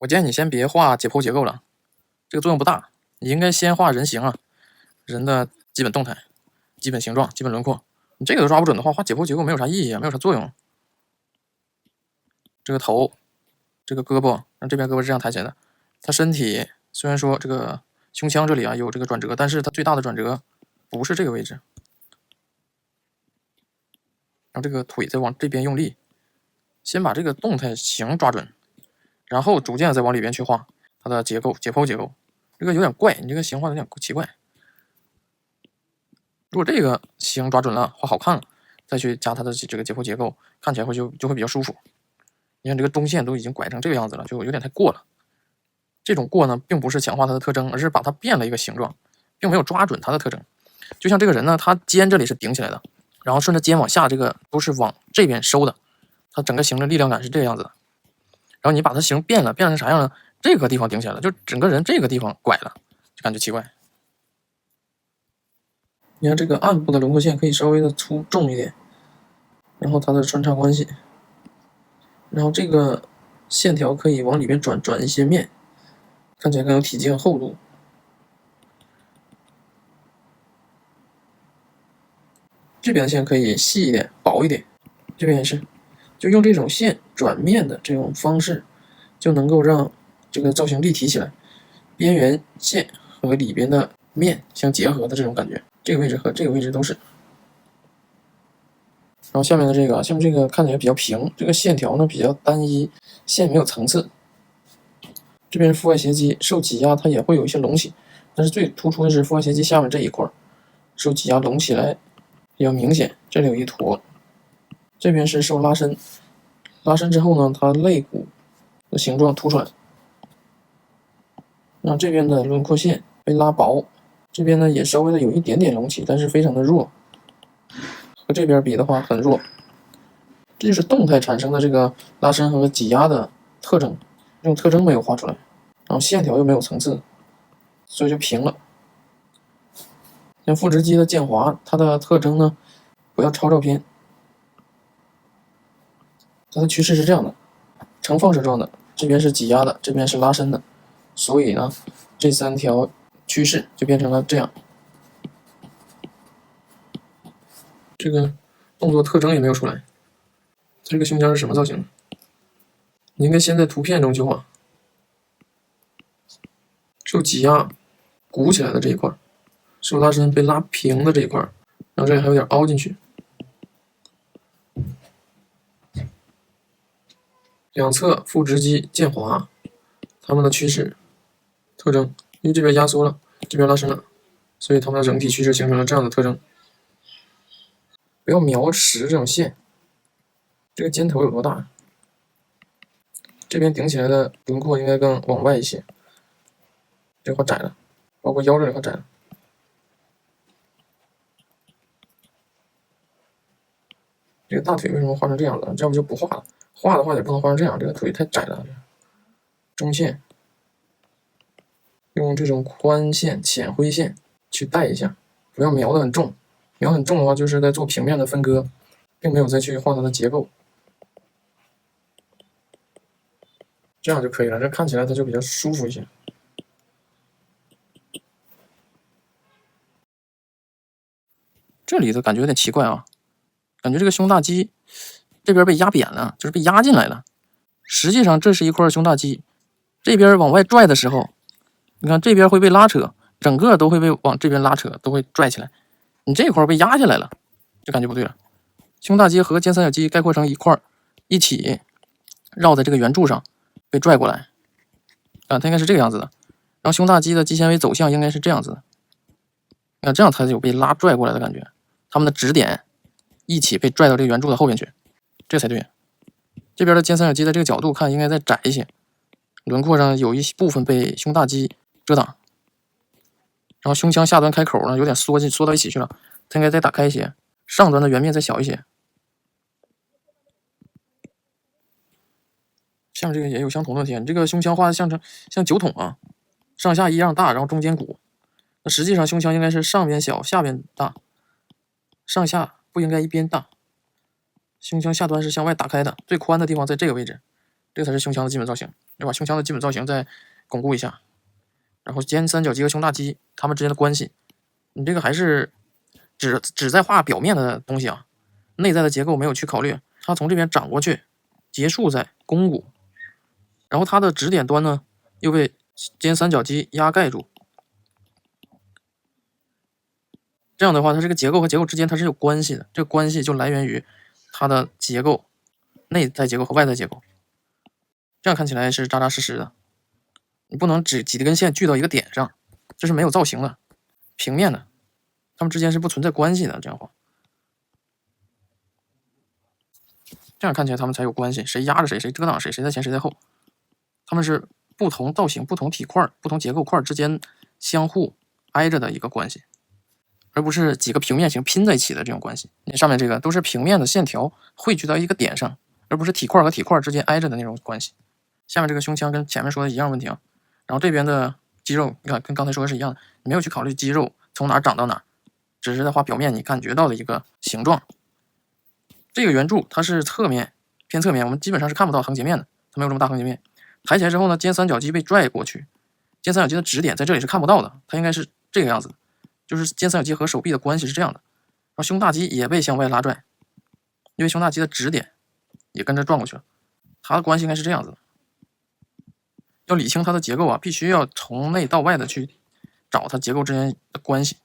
我建议你先别画解剖结构了，这个作用不大。你应该先画人形啊，人的基本动态、基本形状、基本轮廓。你这个都抓不准的话，画解剖结构没有啥意义啊，没有啥作用。这个头，这个胳膊，这边胳膊是这样抬起来的。他身体虽然说这个胸腔这里啊有这个转折，但是它最大的转折不是这个位置。然后这个腿再往这边用力，先把这个动态形抓准，然后逐渐再往里边去画它的结构、解剖结构。这个有点怪，你这个形画的有点奇怪。如果这个形抓准了，画好看了，再去加它的这个解剖结构，看起来就会比较舒服。你看这个中线都已经拐成这个样子了，就有点太过了。这种过呢，并不是强化它的特征，而是把它变了一个形状，并没有抓准它的特征。就像这个人呢，他肩这里是顶起来的，然后顺着肩往下，这个都是往这边收的，它整个形的力量感是这个样子的。然后你把它形变了，变成啥样呢？这个地方顶起来了，就整个人这个地方拐了，就感觉奇怪。你看这个暗部的轮廓线可以稍微的粗重一点，然后它的穿插关系，然后这个线条可以往里面转一些面，看起来更有体积和厚度。这边的线可以细一点、薄一点，这边也是，就用这种线转面的这种方式，就能够让这个造型立体起来，边缘线和里边的面相结合的这种感觉。这个位置和这个位置都是。然后下面的这个，下面这个看起来比较平，这个线条呢比较单一，线没有层次。这边是腹外斜肌受挤压，它也会有一些隆起，但是最突出的是腹外斜肌下面这一块受挤压隆起来比较明显，这里有一坨。这边是受拉伸，拉伸之后呢，它肋骨的形状凸出来，让这边的轮廓线被拉薄，这边呢也稍微的有一点点隆起，但是非常的弱，和这边比的话很弱。这就是动态产生的这个拉伸和挤压的特征，这种特征没有画出来，然后线条又没有层次，所以就平了。像腹直肌的渐滑，它的特征呢，不要抄照片，它的趋势是这样的，呈放射状的，这边是挤压的，这边是拉伸的，所以呢，这三条趋势就变成了这样。这个动作特征也没有出来。这个胸腔是什么造型？你应该先在图片中去画，受挤压鼓起来的这一块，受拉伸被拉平的这一块，然后这里还有点凹进去。两侧腹直肌渐滑，它们的趋势特征，因为这边压缩了，这边拉伸了，所以它们的整体趋势形成了这样的特征。不要描实这种线。这个肩头有多大？这边顶起来的轮廓应该更往外一些，这块窄了，包括腰这里块窄了。这个大腿为什么画成这样子？要不就不画了，画的话也不能画成这样，这个腿太窄了。中线用这种宽线、浅灰线去带一下，不要描得很重。描很重的话，就是在做平面的分割，并没有再去画它的结构。这样就可以了，这看起来它就比较舒服一些。这里的感觉有点奇怪啊，感觉这个胸大肌这边被压扁了，就是被压进来了。实际上这是一块胸大肌，这边往外拽的时候，你看这边会被拉扯，整个都会被往这边拉扯，都会拽起来。你这块被压下来了，就感觉不对了。胸大肌和肩三角肌概括成一块，一起绕在这个圆柱上被拽过来啊，它应该是这个样子的。然后胸大肌的肌纤维走向应该是这样子的，那这样才有被拉拽过来的感觉。它们的指点一起被拽到这个圆柱的后边去，这才对。这边的肩三角肌的这个角度看应该再窄一些，轮廓上有一部分被胸大肌遮挡，然后胸腔下端开口呢有点缩到一起去了，它应该再打开一些，上端的圆面再小一些。像这个也有相同的问题，你这个胸腔画的像酒桶啊，上下一样大，然后中间鼓。那实际上胸腔应该是上边小，下边大，上下不应该一边大。胸腔下端是向外打开的，最宽的地方在这个位置，这这个才是胸腔的基本造型。要把胸腔的基本造型再巩固一下，然后肩三角肌和胸大肌它们之间的关系，你这个还是只在画表面的东西啊，内在的结构没有去考虑。它从这边长过去，结束在肱骨，然后它的指点端呢又被肩三角肌压盖住。这样的话，它这个结构和结构之间它是有关系的，这个关系就来源于它的结构，内在结构和外在结构。这样看起来是扎扎实实的，你不能只几根线聚到一个点上，这是没有造型的，平面的，它们之间是不存在关系的。这样画，这样看起来它们才有关系，谁压着谁，谁遮挡谁，谁在前谁在后，它们是不同造型、不同体块、不同结构块之间相互挨着的一个关系。而不是几个平面形拼在一起的这种关系。上面这个都是平面的线条汇聚到一个点上，而不是体块和体块之间挨着的那种关系。下面这个胸腔跟前面说的一样问题啊。然后这边的肌肉，你看跟刚才说的是一样的，你没有去考虑肌肉从哪儿长到哪儿，只是在画表面你感觉到的一个形状。这个圆柱它是侧面偏侧面，我们基本上是看不到横截面的，它没有这么大横截面。抬起来之后呢，肩三角肌被拽过去，肩三角肌的指点在这里是看不到的，它应该是这个样子的。就是肩三角肌和手臂的关系是这样的，然后胸大肌也被向外拉拽，因为胸大肌的指点也跟着转过去了，它的关系应该是这样子的。要理清它的结构啊，必须要从内到外的去找它结构之间的关系。